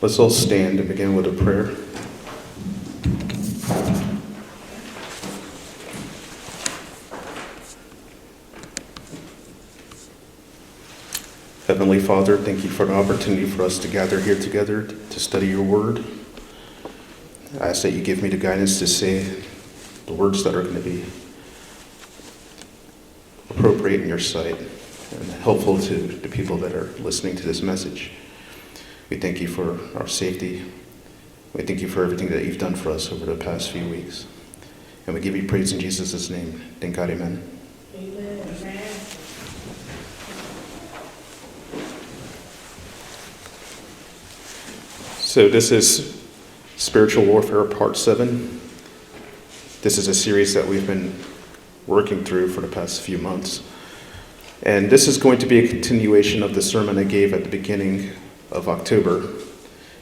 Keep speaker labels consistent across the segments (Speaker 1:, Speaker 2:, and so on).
Speaker 1: Let's all stand and begin with a prayer. Heavenly Father, thank you for the opportunity for us to gather here together to study your word. I ask that you give me the guidance to say the words that are going to be appropriate in your sight and helpful to the people that are listening to this message. We thank you for our safety. We thank you for everything that you've done for us over the past few weeks. And we give you praise in Jesus' name. Thank God, amen.
Speaker 2: Amen.
Speaker 1: So this is Spiritual Warfare Part 7. This is a series that we've been working through for the past few months. And this is going to be a continuation of the sermon I gave at the beginning of October.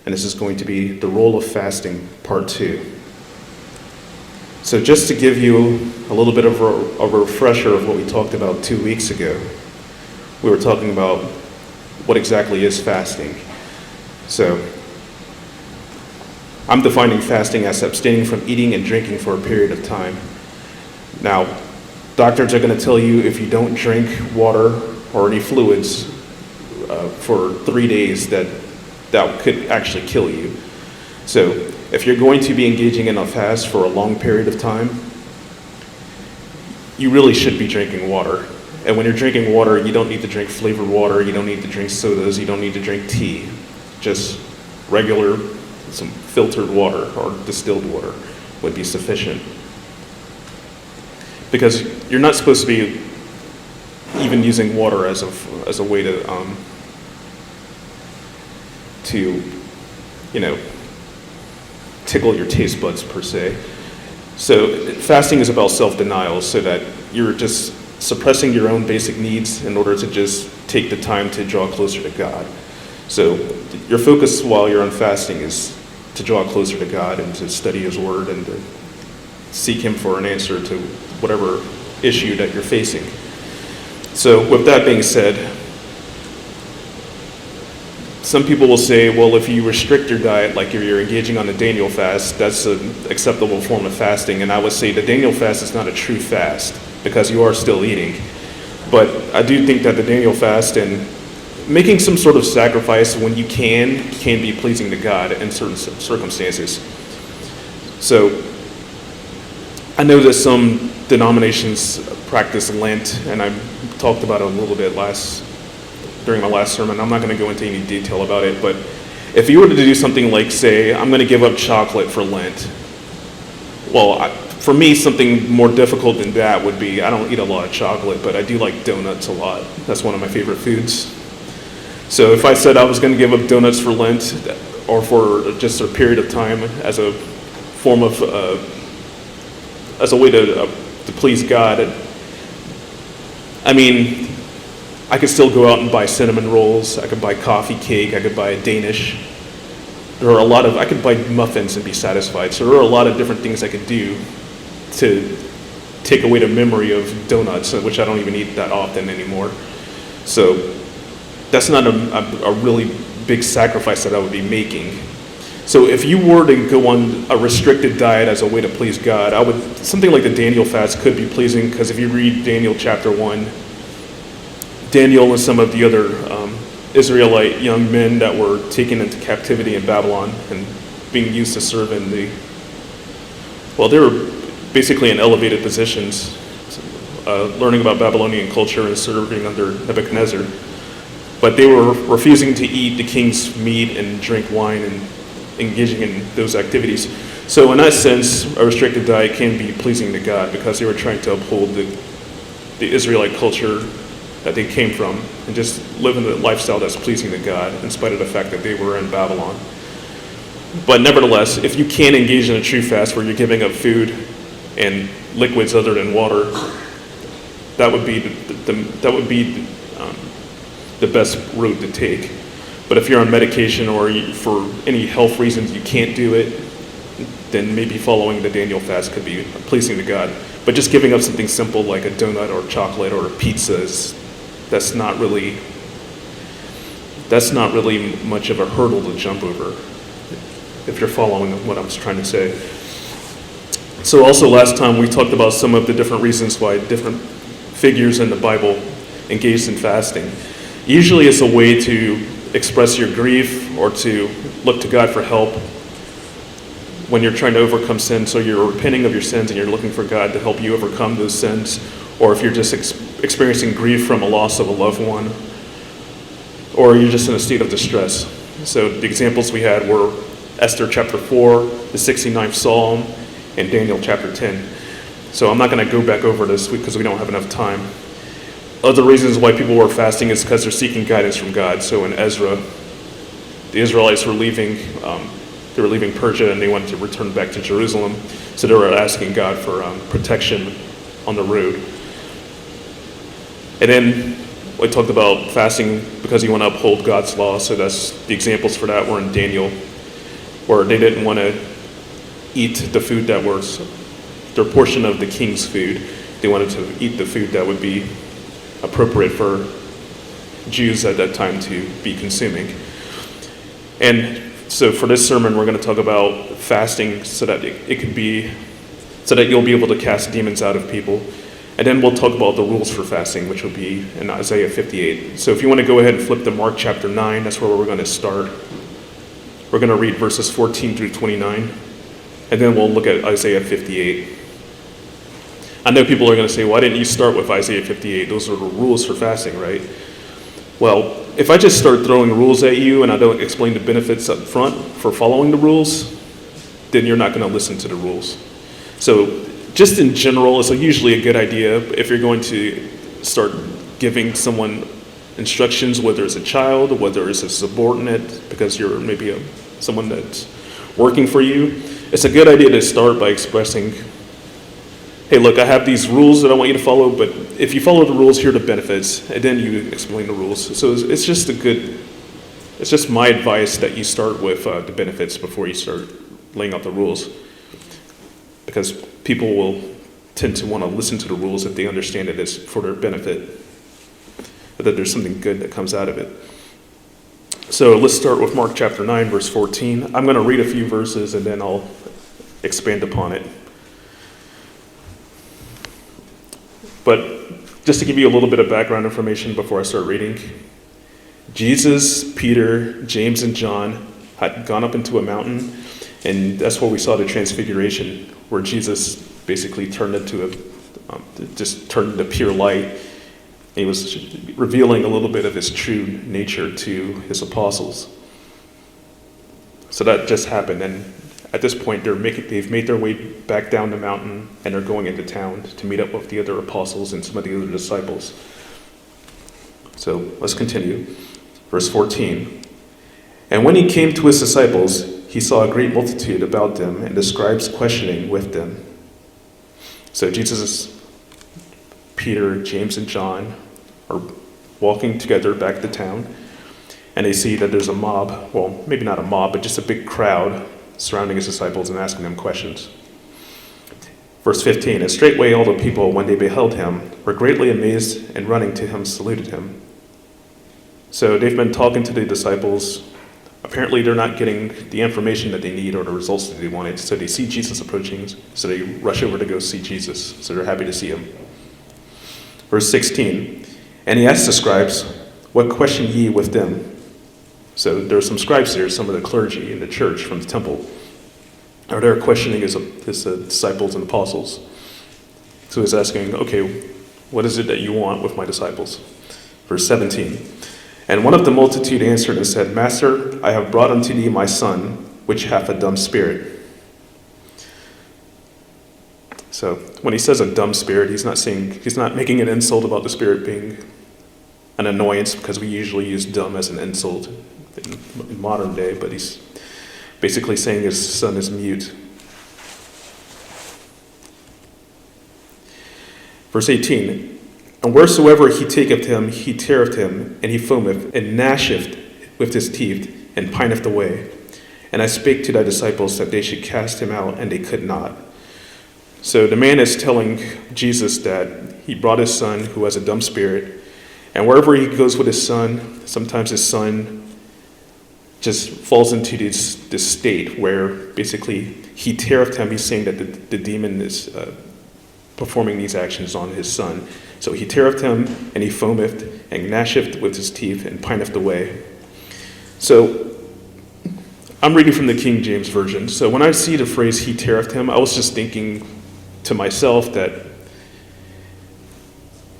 Speaker 1: And this is going to be the role of fasting, Part 2. So just to give you a little bit of a refresher of what we talked about 2 weeks ago, we were talking about what exactly is fasting. So I'm defining fasting as abstaining from eating and drinking for a period of time. Now, doctors are going to tell you if you don't drink water or any fluids for 3 days that could actually kill you. So if you're going to be engaging in a fast for a long period of time, you really should be drinking water. And when you're drinking water, you don't need to drink flavored water, you don't need to drink sodas, you don't need to drink tea. Just regular, some filtered water or distilled water would be sufficient. Because you're not supposed to be even using water as a way to tickle your taste buds per se. So fasting is about self-denial, so that you're just suppressing your own basic needs in order to just take the time to draw closer to God. So your focus while you're on fasting is to draw closer to God and to study His Word and to seek Him for an answer to whatever issue that you're facing. So with that being said, some people will say, well, if you restrict your diet, like if you're engaging on the Daniel fast, that's an acceptable form of fasting. And I would say the Daniel fast is not a true fast because you are still eating. But I do think that the Daniel fast and making some sort of sacrifice when you can be pleasing to God in certain circumstances. So I know that some denominations practice Lent, and I talked about it a little bit during my last sermon. I'm not going to go into any detail about it, but if you were to do something like, say, I'm going to give up chocolate for Lent, well, for me, something more difficult than that would be, I don't eat a lot of chocolate, but I do like donuts a lot. That's one of my favorite foods. So if I said I was going to give up donuts for Lent, or for just a period of time as a form of, as a way to please God, I mean, I could still go out and buy cinnamon rolls, I could buy coffee cake, I could buy a Danish. I could buy muffins and be satisfied. So there are a lot of different things I could do to take away the memory of donuts, which I don't even eat that often anymore. So that's not a really big sacrifice that I would be making. So if you were to go on a restricted diet as a way to please God, something like the Daniel fast could be pleasing, because if you read Daniel chapter 1, Daniel and some of the other Israelite young men that were taken into captivity in Babylon and being used to serve they were basically in elevated positions, learning about Babylonian culture and serving under Nebuchadnezzar. But they were refusing to eat the king's meat and drink wine and engaging in those activities. So in that sense, a restricted diet can be pleasing to God because they were trying to uphold the Israelite culture that they came from and just live in the lifestyle that's pleasing to God in spite of the fact that they were in Babylon. But nevertheless, if you can engage in a true fast where you're giving up food and liquids other than water, that would be the best route to take. But if you're on medication or for any health reasons you can't do it, then maybe following the Daniel fast could be pleasing to God. But just giving up something simple like a donut or chocolate or pizza, that's not really much of a hurdle to jump over. if you're following what I'm trying to say. So also last time we talked about some of the different reasons why different figures in the Bible engaged in fasting. Usually it's a way to express your grief or to look to God for help when you're trying to overcome sin. So you're repenting of your sins and you're looking for God to help you overcome those sins. Or if you're just experiencing grief from a loss of a loved one, or you're just in a state of distress. So the examples we had were Esther chapter 4, the 69th Psalm, and Daniel chapter 10. So I'm not going to go back over this because we don't have enough time. Other reasons why people were fasting is because they're seeking guidance from God. So in Ezra, the Israelites were leaving Persia and they wanted to return back to Jerusalem. So they were asking God for protection on the road. And then we talked about fasting because you want to uphold God's law. So that's the examples for that were in Daniel, where they didn't want to eat the food that was their portion of the king's food. They wanted to eat the food that would be appropriate for Jews at that time to be consuming. And so for this sermon, we're going to talk about fasting so that so that you'll be able to cast demons out of people. And then we'll talk about the rules for fasting, which will be in Isaiah 58. So if you want to go ahead and flip to Mark chapter 9, that's where we're going to start. We're going to read verses 14 through 29, and then we'll look at Isaiah 58. I know people are going to say, why didn't you start with Isaiah 58? Those are the rules for fasting, right? Well, if I just start throwing rules at you and I don't explain the benefits up front for following the rules, then you're not going to listen to the rules. So just in general, it's usually a good idea if you're going to start giving someone instructions, whether it's a child, whether it's a subordinate, because you're maybe someone that's working for you. It's a good idea to start by expressing, hey, look, I have these rules that I want you to follow, but if you follow the rules, here are the benefits, and then you explain the rules. So it's just my advice that you start with the benefits before you start laying out the rules, because people will tend to want to listen to the rules if they understand it is for their benefit, that there's something good that comes out of it. So let's start with Mark chapter 9, verse 14. I'm going to read a few verses and then I'll expand upon it. But just to give you a little bit of background information before I start reading, Jesus, Peter, James, and John had gone up into a mountain, and that's where we saw the transfiguration, where Jesus basically turned into pure light. He was revealing a little bit of his true nature to his apostles. So that just happened, and at this point they've made their way back down the mountain, and they're going into town to meet up with the other apostles and some of the other disciples. So let's continue. Verse 14. And when he came to his disciples, he saw a great multitude about them, and the scribes questioning with them. So Jesus, Peter, James, and John are walking together back to town, and they see that there's a mob, well, maybe not a mob, but just a big crowd surrounding his disciples and asking them questions. Verse 15, and straightway all the people, when they beheld him, were greatly amazed, and running to him saluted him. So they've been talking to the disciples. Apparently they're not getting the information that they need or the results that they wanted. So they see Jesus approaching, so they rush over to go see Jesus. So they're happy to see him. Verse 16, and he asked the scribes, what question ye with them? So there are some scribes there, some of the clergy in the church from the temple. Are there questioning his disciples and apostles? So he's asking, okay, what is it that you want with my disciples? Verse 17, and one of the multitude answered and said, Master, I have brought unto thee my son, which hath a dumb spirit. So when he says a dumb spirit, he's not making an insult about the spirit being an annoyance, because we usually use dumb as an insult in modern day, but he's basically saying his son is mute. Verse 18, and wheresoever he taketh him, he teareth him, and he foameth, and gnasheth with his teeth, and pineth away. And I spake to thy disciples that they should cast him out, and they could not. So the man is telling Jesus that he brought his son who has a dumb spirit, and wherever he goes with his son, sometimes his son just falls into this state where basically he tariffed him. He's saying that the demon is performing these actions on his son. So he tariffed him, and he foameth, and gnasheth with his teeth, and pineth away. So I'm reading from the King James Version. So when I see the phrase he tariffed him, I was just thinking to myself that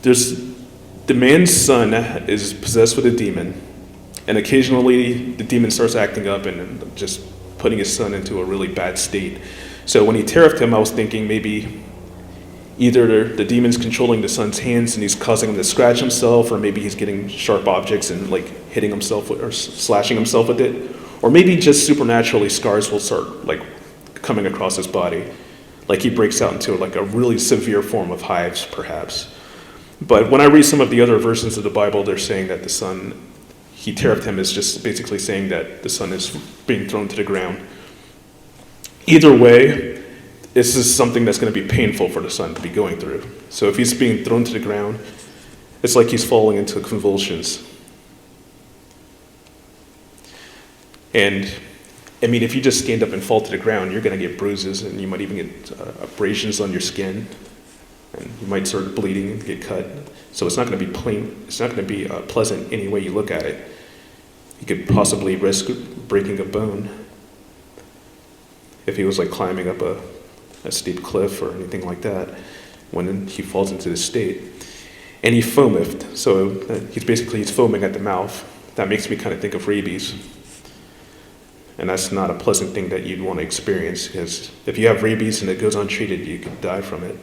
Speaker 1: the man's son is possessed with a demon, and occasionally the demon starts acting up and just putting his son into a really bad state. So when he tariffed him, I was thinking maybe either the demon's controlling the son's hands and he's causing him to scratch himself, or maybe he's getting sharp objects and like hitting himself or slashing himself with it, or maybe just supernaturally scars will start like coming across his body, like he breaks out into like a really severe form of hives, perhaps. But when I read some of the other versions of the Bible, they're saying that the son, he tariffed him, is just basically saying that the son is being thrown to the ground. Either way, this is something that's going to be painful for the son to be going through. So if he's being thrown to the ground, it's like he's falling into convulsions. And I mean, if you just stand up and fall to the ground, you're going to get bruises, and you might even get abrasions on your skin, and you might start bleeding and get cut. So it's not going to be plain. It's not going to be pleasant any way you look at it. You could possibly risk breaking a bone if he was like climbing up a steep cliff or anything like that when he falls into this state. And he foameth, so he's foaming at the mouth. That makes me kind of think of rabies. And that's not a pleasant thing that you'd want to experience, because if you have rabies and it goes untreated, you could die from it.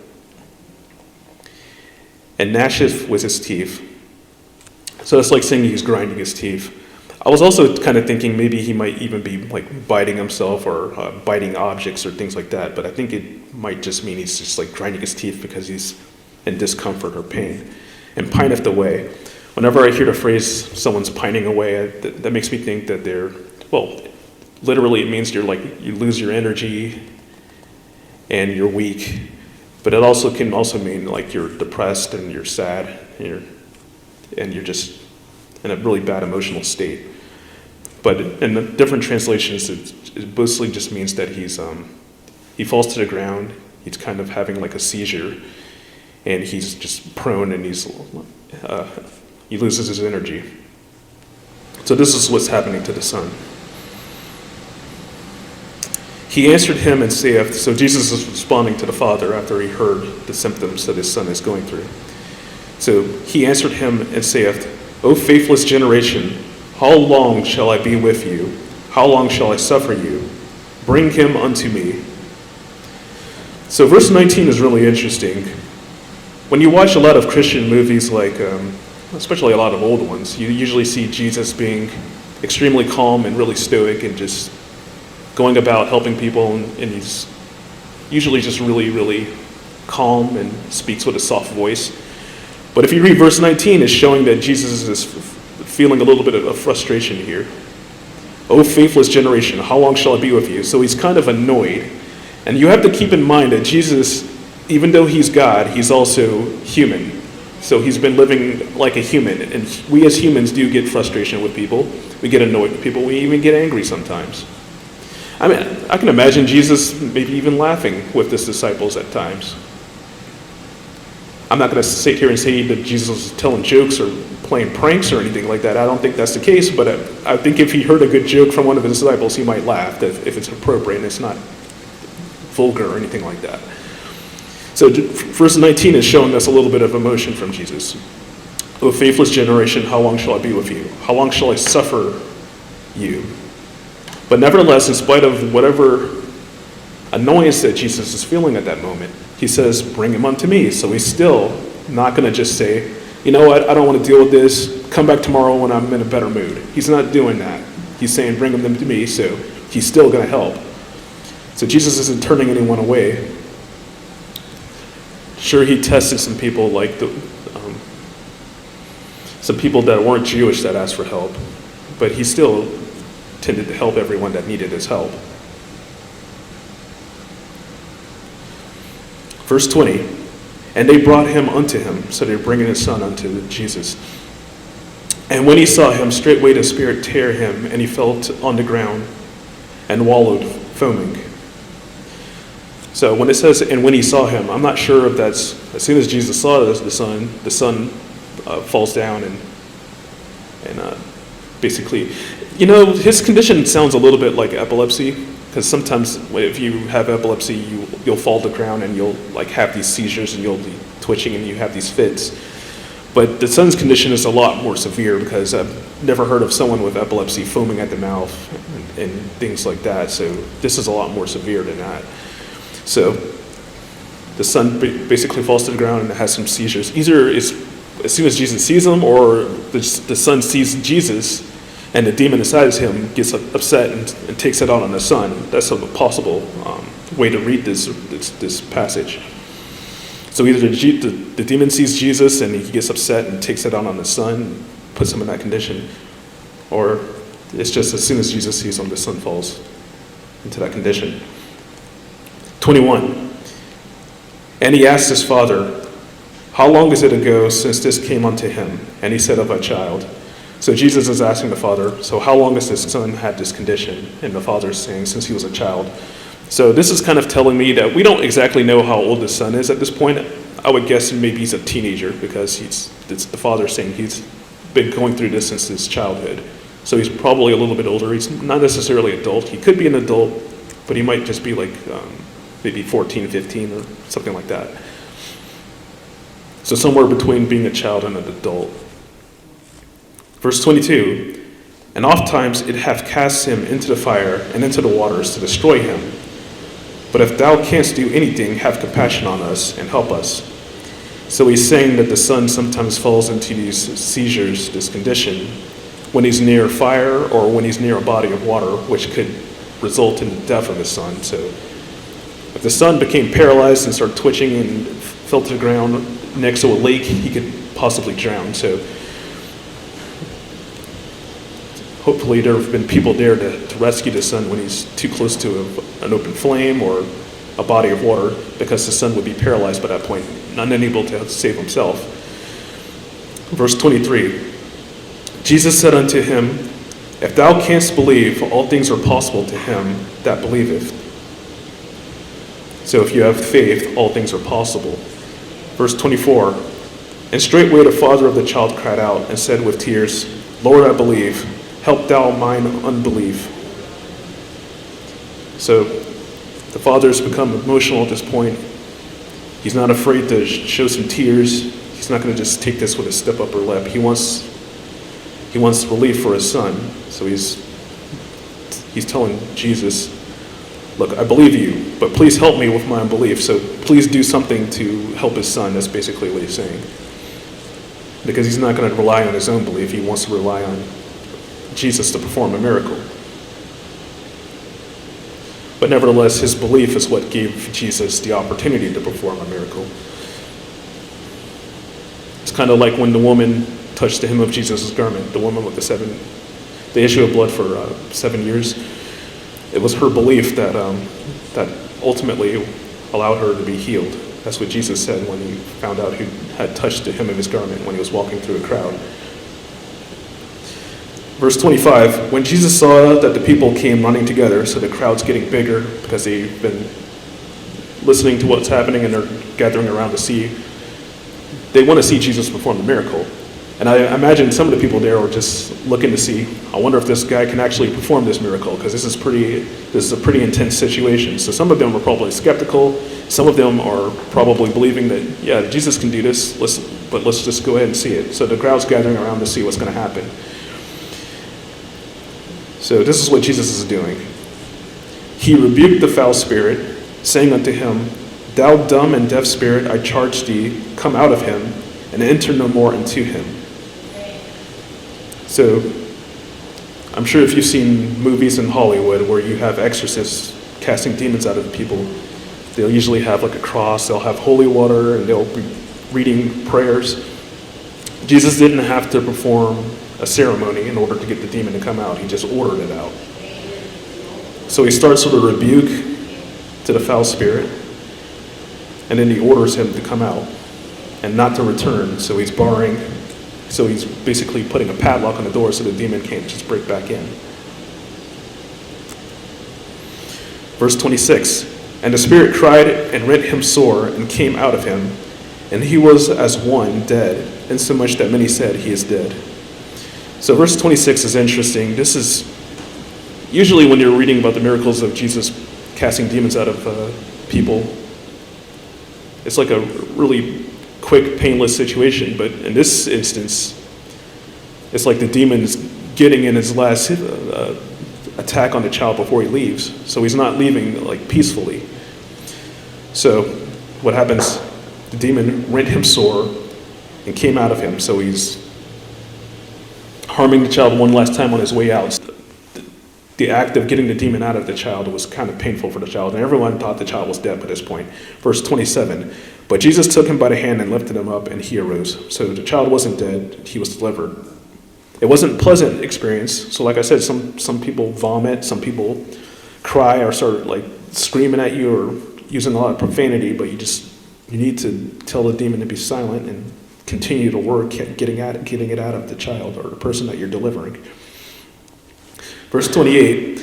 Speaker 1: And gnasheth with his teeth. So it's like saying he's grinding his teeth. I was also kind of thinking maybe he might even be like biting himself or biting objects or things like that, but I think it might just mean he's just like grinding his teeth because he's in discomfort or pain. And pineth away. Whenever I hear the phrase someone's pining away, that makes me think that they're, well, literally it means you lose your energy and you're weak, but it can also mean like you're depressed and you're sad and you're just in a really bad emotional state. But in the different translations, it mostly just means that he falls to the ground, he's kind of having like a seizure, and he's just prone, and he loses his energy. So this is what's happening to the son. He answered him and saith, so Jesus is responding to the father after he heard the symptoms that his son is going through. So he answered him and saith, O faithless generation, how long shall I be with you? How long shall I suffer you? Bring him unto me. So verse 19 is really interesting. When you watch a lot of Christian movies, like especially a lot of old ones, you usually see Jesus being extremely calm and really stoic and just going about helping people, and he's usually just really, really calm and speaks with a soft voice. But if you read verse 19, it's showing that Jesus is feeling a little bit of frustration here. O faithless generation, how long shall I be with you? So he's kind of annoyed. And you have to keep in mind that Jesus, even though he's God, he's also human. So he's been living like a human. And we as humans do get frustration with people. We get annoyed with people. We even get angry sometimes. I mean, I can imagine Jesus maybe even laughing with his disciples at times. I'm not going to sit here and say that Jesus was telling jokes or playing pranks or anything like that. I don't think that's the case, but I think if he heard a good joke from one of his disciples, he might laugh if it's appropriate and it's not vulgar or anything like that. So verse 19 is showing us a little bit of emotion from Jesus. O faithless generation, how long shall I be with you? How long shall I suffer you? But nevertheless, in spite of whatever annoyance that Jesus is feeling at that moment, he says, bring him unto me. So he's still not going to just say, you know what, I don't want to deal with this. Come back tomorrow when I'm in a better mood. He's not doing that. He's saying, bring them to me. So he's still going to help. So Jesus isn't turning anyone away. Sure, he tested some people, like some people that weren't Jewish that asked for help, but he still tended to help everyone that needed his help. Verse 20, and they brought him unto him. So they're bringing his son unto Jesus. And when he saw him, straightway the spirit tear him, and he fell on the ground and wallowed, foaming. So when it says, and when he saw him, I'm not sure if that's, as soon as Jesus saw the sun falls down and basically, his condition sounds a little bit like epilepsy, because sometimes if you have epilepsy, you'll fall to the ground and you'll like have these seizures and you'll be twitching and you have these fits. But the son's condition is a lot more severe, because I've never heard of someone with epilepsy foaming at the mouth and things like that. So this is a lot more severe than that. So the son basically falls to the ground and has some seizures. Either as soon as Jesus sees him, or the son sees Jesus and the demon inside him gets upset and takes it out on the son. That's a possible way to read this passage. So either the demon sees Jesus and he gets upset and takes it out on the son, puts him in that condition, or it's just as soon as Jesus sees him, the son falls into that condition. 21. And he asked his father, how long is it ago since this came unto him? And he said, of a child. So Jesus is asking the father, so how long has this son had this condition? And the father is saying, since he was a child. So this is kind of telling me that we don't exactly know how old the son is at this point. I would guess maybe he's a teenager, because it's the father saying he's been going through this since his childhood. So he's probably a little bit older. He's not necessarily adult. He could be an adult, but he might just be like maybe 14, 15 or something like that. So somewhere between being a child and an adult. Verse 22, and oftentimes it hath cast him into the fire and into the waters to destroy him. But if thou canst do anything, have compassion on us and help us. So he's saying that the son sometimes falls into these seizures, this condition, when he's near fire or when he's near a body of water, which could result in the death of his son. So if the son became paralyzed and started twitching and fell to the ground next to a lake, he could possibly drown. So hopefully there have been people there to rescue the son when he's too close to an open flame or a body of water, because the son would be paralyzed by that point, unable to save himself. Verse 23, Jesus said unto him, if thou canst believe, all things are possible to him that believeth. So if you have faith, all things are possible. Verse 24, and straightway the father of the child cried out and said with tears, Lord, I believe. Help thou mine unbelief. So the father's become emotional at this point. He's not afraid to show some tears. He's not going to just take this with a stiff upper lip. He wants relief for his son. So he's telling Jesus, look, I believe you, but please help me with my unbelief. So please do something to help his son. That's basically what he's saying. Because he's not going to rely on his own belief. He wants to rely on Jesus to perform a miracle. But nevertheless, his belief is what gave Jesus the opportunity to perform a miracle. It's kind of like when the woman touched the hem of Jesus' garment, the woman with the issue of blood for 7 years. It was her belief that ultimately allowed her to be healed. That's what Jesus said when he found out who had touched the hem of his garment when he was walking through a crowd. Verse 25, when Jesus saw that the people came running together, so the crowd's getting bigger because they've been listening to what's happening and they're gathering around to see, they want to see Jesus perform the miracle. And I imagine some of the people there were just looking to see, I wonder if this guy can actually perform this miracle, because this is a pretty intense situation. So some of them are probably skeptical. Some of them are probably believing that, yeah, Jesus can do this, but let's just go ahead and see it. So the crowd's gathering around to see what's going to happen. So this is what Jesus is doing. He rebuked the foul spirit, saying unto him, Thou dumb and deaf spirit, I charge thee, come out of him, and enter no more into him. So I'm sure if you've seen movies in Hollywood where you have exorcists casting demons out of people, they'll usually have like a cross, they'll have holy water, and they'll be reading prayers. Jesus didn't have to perform a ceremony in order to get the demon to come out. He just ordered it out. So he starts with a rebuke to the foul spirit, and then he orders him to come out and not to return. So he's barring So he's basically putting a padlock on the door so the demon can't just break back in. Verse 26, and the spirit cried and rent him sore and came out of him, and he was as one dead, insomuch that many said, he is dead. So verse 26 is interesting. This is usually when you're reading about the miracles of Jesus casting demons out of people, it's like a really quick, painless situation. But in this instance, it's like the demon's getting in his last attack on the child before he leaves. So he's not leaving like peacefully. So what happens? The demon rent him sore and came out of him. So he's harming the child one last time on his way out. The act of getting the demon out of the child was kind of painful for the child, and everyone thought the child was dead by this point. Verse 27, but Jesus took him by the hand and lifted him up, and he arose. So the child wasn't dead, he was delivered. It wasn't a pleasant experience. So like I said, some people vomit, some people cry or start like screaming at you or using a lot of profanity, but you need to tell the demon to be silent and continue to work getting it out of the child or the person that you're delivering. Verse 28,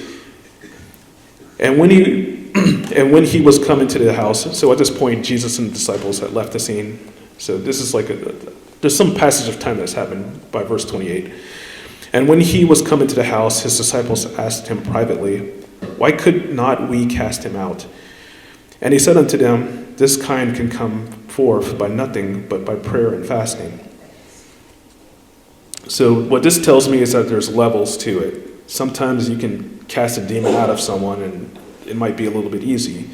Speaker 1: and when he was come into the house, so at this point Jesus and the disciples had left the scene. So this is like there's some passage of time that's happened by verse 28. And when he was come into the house, his disciples asked him privately, why could not we cast him out? And he said unto them, this kind can come forth by nothing but by prayer and fasting. So what this tells me is that there's levels to it. Sometimes you can cast a demon out of someone and it might be a little bit easy.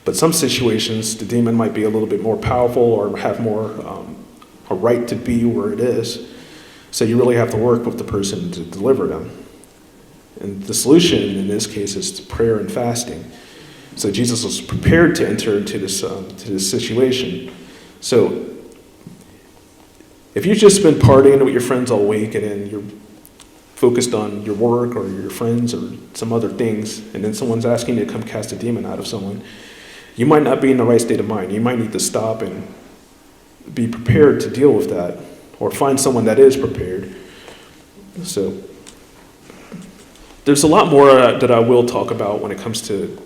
Speaker 1: But some situations, the demon might be a little bit more powerful or have more a right to be where it is. So you really have to work with the person to deliver them. And the solution in this case is prayer and fasting. So Jesus was prepared to enter into this situation. So if you've just been partying with your friends all week and then you're focused on your work or your friends or some other things, and then someone's asking you to come cast a demon out of someone, you might not be in the right state of mind. You might need to stop and be prepared to deal with that, or find someone that is prepared. So there's a lot more that I will talk about when it comes to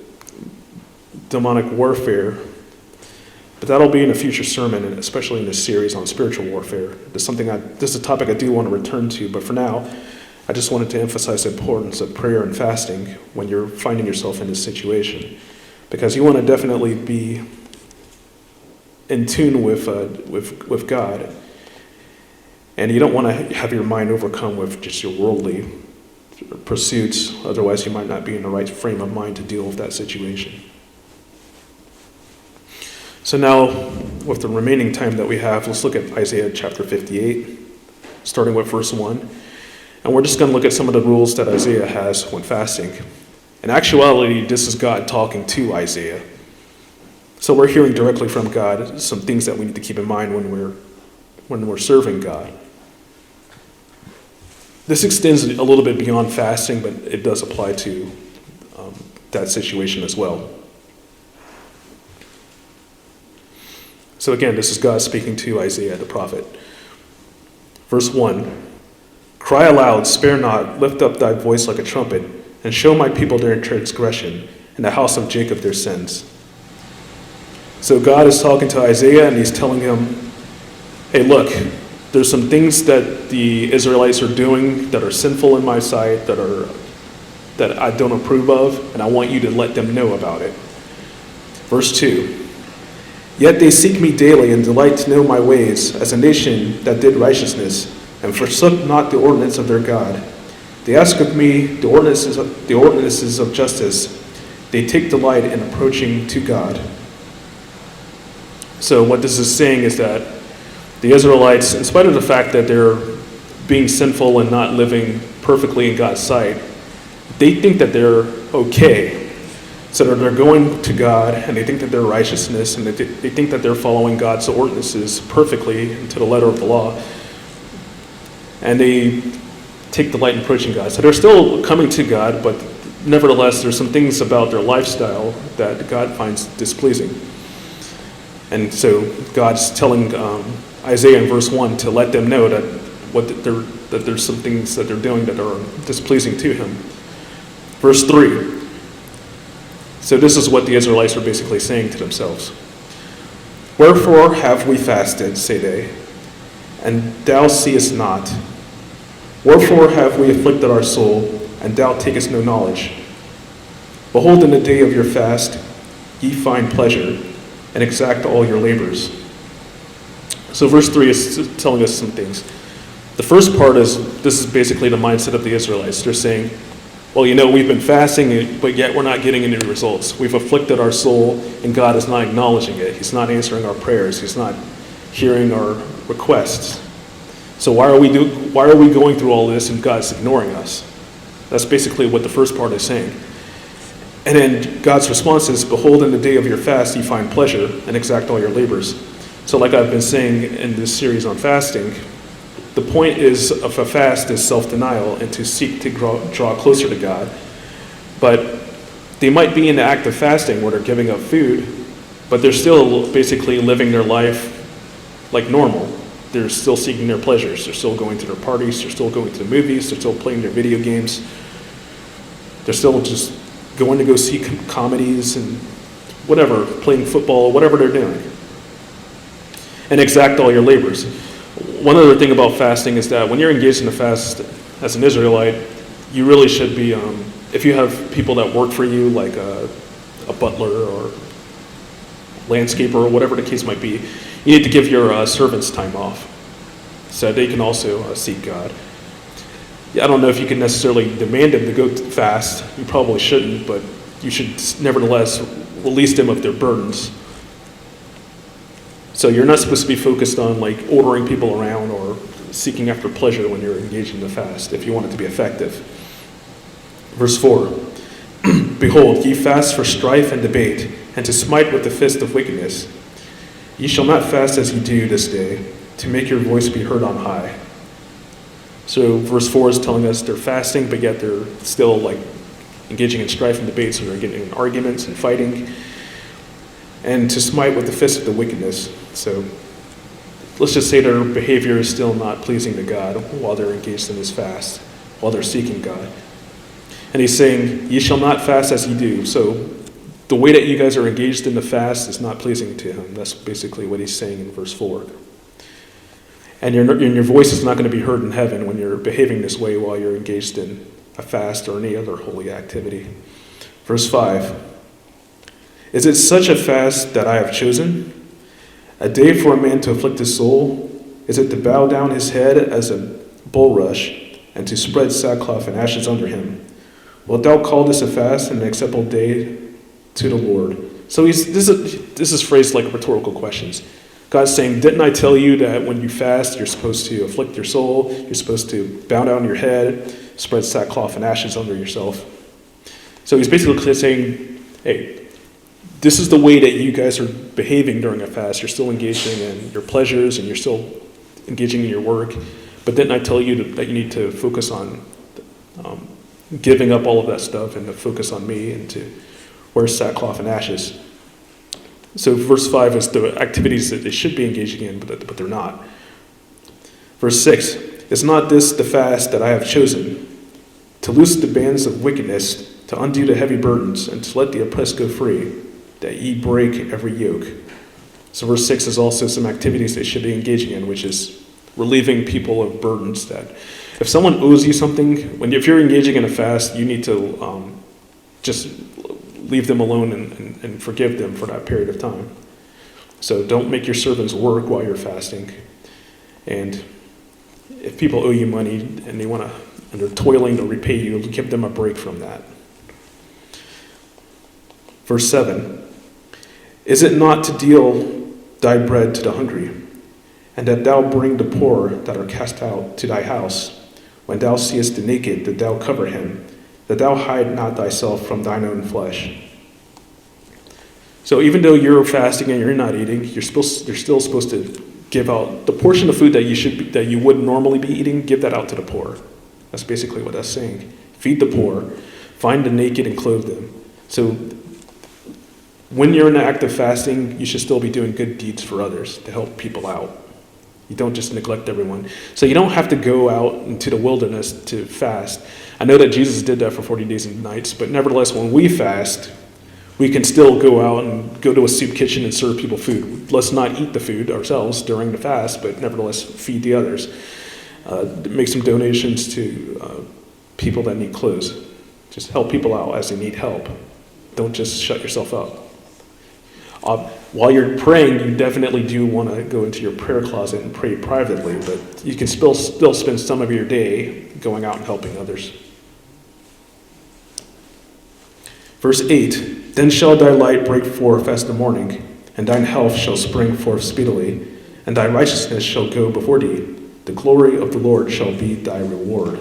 Speaker 1: demonic warfare, but that'll be in a future sermon, and especially in this series on spiritual warfare. This is a topic I do want to return to, but for now, I just wanted to emphasize the importance of prayer and fasting when you're finding yourself in this situation, because you want to definitely be in tune with God, and you don't want to have your mind overcome with just your worldly pursuits. Otherwise, you might not be in the right frame of mind to deal with that situation. So now, with the remaining time that we have, let's look at Isaiah chapter 58, starting with verse 1. And we're just going to look at some of the rules that Isaiah has when fasting. In actuality, this is God talking to Isaiah. So we're hearing directly from God some things that we need to keep in mind when we're serving God. This extends a little bit beyond fasting, but it does apply to that situation as well. So again, this is God speaking to Isaiah the prophet. Verse 1, cry aloud, spare not, lift up thy voice like a trumpet, and show my people their transgression, and the house of Jacob their sins. So God is talking to Isaiah, and he's telling him, hey, look, there's some things that the Israelites are doing that are sinful in my sight, that I don't approve of, and I want you to let them know about it. Verse 2, yet they seek me daily and delight to know my ways, as a nation that did righteousness, and forsook not the ordinance of their God. They ask of me the ordinances of justice. They take delight in approaching to God. So what this is saying is that the Israelites, in spite of the fact that they're being sinful and not living perfectly in God's sight, they think that they're okay. So they're going to God, and they think that they're righteousness, and they think that they're following God's ordinances perfectly to the letter of the law. And they take delight in approaching God. So they're still coming to God, but nevertheless, there's some things about their lifestyle that God finds displeasing. And so God's telling Isaiah in verse 1 to let them know that that there's some things that they're doing that are displeasing to him. Verse 3. So this is what the Israelites are basically saying to themselves. Wherefore have we fasted, say they, and thou seest not? Wherefore have we afflicted our soul, and thou takest no knowledge? Behold, in the day of your fast ye find pleasure, and exact all your labors. So verse 3 is telling us some things. The first part is, this is basically the mindset of the Israelites. They're saying, well, we've been fasting, but yet we're not getting any results. We've afflicted our soul, and God is not acknowledging it. He's not answering our prayers. He's not hearing our requests. So why are we going through all this and God's ignoring us? That's basically what the first part is saying. And then God's response is, behold, in the day of your fast ye find pleasure, and exact all your labors. So like I've been saying in this series on fasting, the point of a fast is self-denial and to seek to draw closer to God. But they might be in the act of fasting where they're giving up food, but they're still basically living their life like normal. They're still seeking their pleasures. They're still going to their parties. They're still going to the movies. They're still playing their video games. They're still just going to go see comedies and whatever, playing football, whatever they're doing. And exact all your labors. One other thing about fasting is that when you're engaged in a fast as an Israelite, you really should be, if you have people that work for you, like a butler or landscaper or whatever the case might be, you need to give your servants time off so they can also seek God. I don't know if you can necessarily demand them to go fast. You probably shouldn't, but you should nevertheless release them of their burdens. So you're not supposed to be focused on like ordering people around or seeking after pleasure when you're engaged in the fast if you want it to be effective. Verse 4, behold, ye fast for strife and debate, and to smite with the fist of wickedness. Ye shall not fast as ye do this day, to make your voice be heard on high. So verse 4 is telling us they're fasting, but yet they're still like engaging in strife and debate, so they're getting in arguments and fighting. And to smite with the fist of the wickedness. So let's just say their behavior is still not pleasing to God while they're engaged in this fast, while they're seeking God. And he's saying, ye shall not fast as ye do. So the way that you guys are engaged in the fast is not pleasing to him. That's basically what he's saying in verse 4. And your voice is not going to be heard in heaven when you're behaving this way while you're engaged in a fast or any other holy activity. Verse 5. Is it such a fast that I have chosen? A day for a man to afflict his soul? Is it to bow down his head as a bulrush, and to spread sackcloth and ashes under him? Wilt thou call this a fast and an acceptable day to the Lord? So this is phrased like rhetorical questions. God's saying, didn't I tell you that when you fast, you're supposed to afflict your soul, you're supposed to bow down your head, spread sackcloth and ashes under yourself? So he's basically saying, hey, this is the way that you guys are behaving during a fast. You're still engaging in your pleasures and you're still engaging in your work. But didn't I tell you that you need to focus on giving up all of that stuff and to focus on me and to wear sackcloth and ashes? So verse 5 is the activities that they should be engaging in, but they're not. Verse 6, is not this the fast that I have chosen? To loose the bands of wickedness, to undo the heavy burdens, and to let the oppressed go free, that ye break every yoke. So verse 6 is also some activities they should be engaging in, which is relieving people of burdens. That if someone owes you something, if you're engaging in a fast, you need to just leave them alone and forgive them for that period of time. So don't make your servants work while you're fasting. And if people owe you money and they're toiling to repay you, give them a break from that. Verse 7, is it not to deal thy bread to the hungry, and that thou bring the poor that are cast out to thy house? When thou seest the naked, that thou cover him, that thou hide not thyself from thine own flesh. So even though you're fasting and you're not eating, you're still supposed to give out the portion of food that you would normally be eating. Give that out to the poor. That's basically what that's saying. Feed the poor, find the naked and clothe them. So when you're in the act of fasting, you should still be doing good deeds for others to help people out. You don't just neglect everyone. So you don't have to go out into the wilderness to fast. I know that Jesus did that for 40 days and nights, but nevertheless, when we fast, we can still go out and go to a soup kitchen and serve people food. Let's not eat the food ourselves during the fast, but nevertheless feed the others. Make some donations to people that need clothes. Just help people out as they need help. Don't just shut yourself up. While you're praying, you definitely do want to go into your prayer closet and pray privately, but you can still spend some of your day going out and helping others. Verse 8, then shall thy light break forth as the morning, and thine health shall spring forth speedily, and thy righteousness shall go before thee. The glory of the Lord shall be thy reward.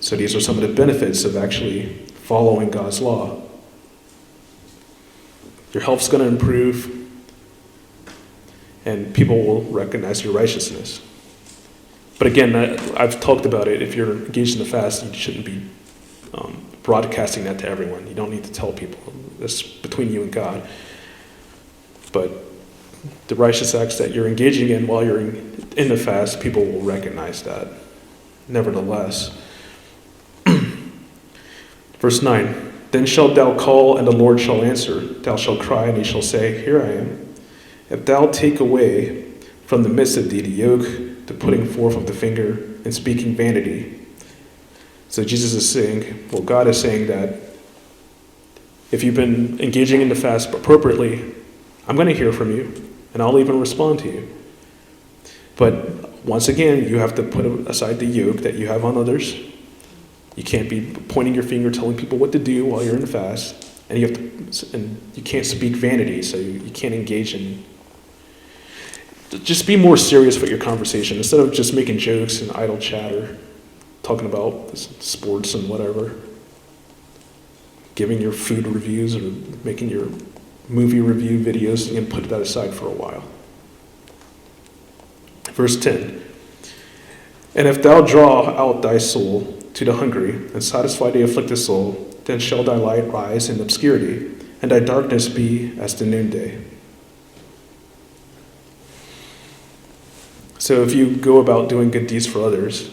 Speaker 1: So these are some of the benefits of actually following God's law. Your health's going to improve, and people will recognize your righteousness. But again, I've talked about it. If you're engaged in the fast, you shouldn't be broadcasting that to everyone. You don't need to tell people. That's between you and God. But the righteous acts that you're engaging in while you're in the fast, people will recognize that. Nevertheless. Verse 9, then shalt thou call, and the Lord shall answer. Thou shalt cry, and he shall say, here I am. If thou take away from the midst of thee the yoke, the putting forth of the finger, and speaking vanity. So Jesus is saying, well, God is saying that if you've been engaging in the fast appropriately, I'm going to hear from you, and I'll even respond to you. But once again, you have to put aside the yoke that you have on others. You can't be pointing your finger, telling people what to do while you're in the fast, and you can't speak vanity, so you can't engage in. Just be more serious with your conversation instead of just making jokes and idle chatter, talking about sports and whatever, giving your food reviews or making your movie review videos. You can put that aside for a while. Verse 10, and if thou draw out thy soul to the hungry, and satisfy the afflicted soul, then shall thy light rise in obscurity, and thy darkness be as the noonday. So if you go about doing good deeds for others,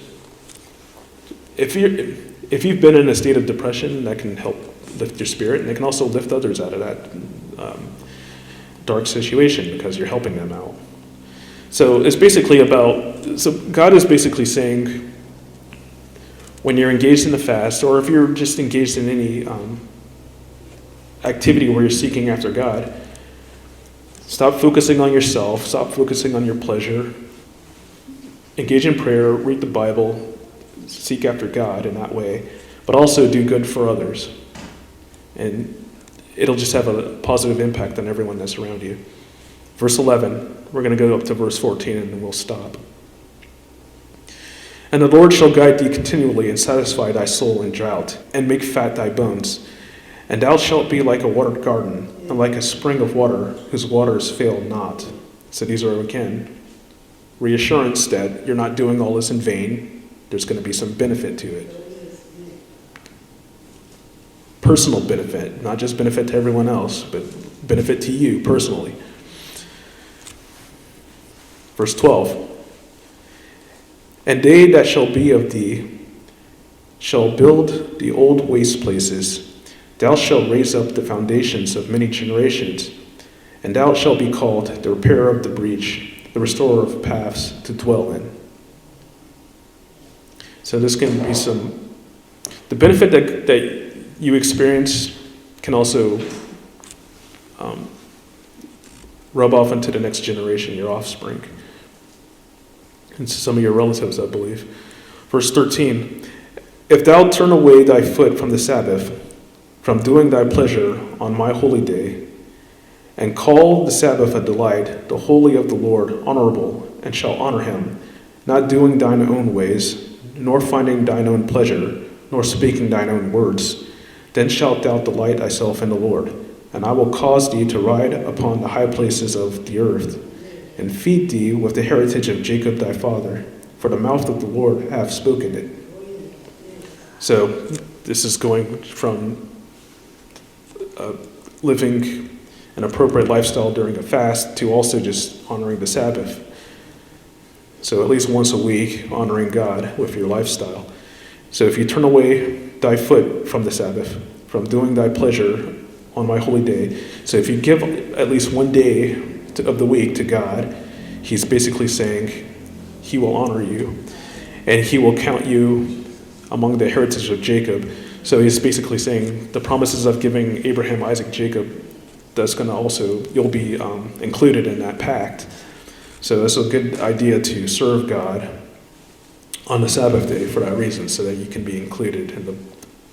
Speaker 1: if you've been in a state of depression, that can help lift your spirit, and it can also lift others out of that dark situation because you're helping them out. So it's basically so God is basically saying, when you're engaged in the fast, or if you're just engaged in any activity where you're seeking after God, stop focusing on yourself, stop focusing on your pleasure, engage in prayer, read the Bible, seek after God in that way, but also do good for others. And it'll just have a positive impact on everyone that's around you. Verse 11, we're going to go up to verse 14 and then we'll stop. And the Lord shall guide thee continually, and satisfy thy soul in drought, and make fat thy bones. And thou shalt be like a watered garden, and like a spring of water, whose waters fail not. So these are, again, reassurance that you're not doing all this in vain. There's going to be some benefit to it. Personal benefit, not just benefit to everyone else, but benefit to you personally. Verse 12. And they that shall be of thee shall build the old waste places. Thou shalt raise up the foundations of many generations, and thou shalt be called the repairer of the breach, the restorer of paths to dwell in. So this can be the benefit that you experience can also rub off into the next generation, your offspring, and some of your relatives, I believe. Verse 13, if thou turn away thy foot from the Sabbath, from doing thy pleasure on my holy day, and call the Sabbath a delight, the holy of the Lord honorable, and shall honor him, not doing thine own ways, nor finding thine own pleasure, nor speaking thine own words, then shalt thou delight thyself in the Lord, and I will cause thee to ride upon the high places of the earth, and feed thee with the heritage of Jacob thy father, for the mouth of the Lord hath spoken it. So this is going from living an appropriate lifestyle during a fast to also just honoring the Sabbath. So at least once a week, honoring God with your lifestyle. So if you turn away thy foot from the Sabbath, from doing thy pleasure on my holy day, so if you give at least one day of the week to God, he's basically saying he will honor you and he will count you among the heritage of Jacob. So he's basically saying the promises of giving Abraham, Isaac, Jacob, that's going to also, you'll be included in that pact. So that's a good idea to serve God on the Sabbath day for that reason, so that you can be included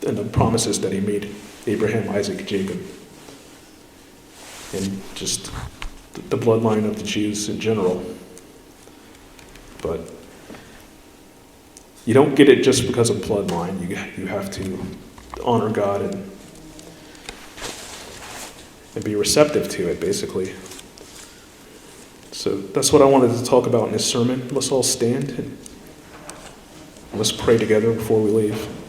Speaker 1: in the promises that he made Abraham, Isaac, Jacob, and just the bloodline of the Jews in general. But you don't get it just because of bloodline. You have to honor God and be receptive to it, basically. So that's what I wanted to talk about in this sermon. Let's all stand and let's pray together before we leave.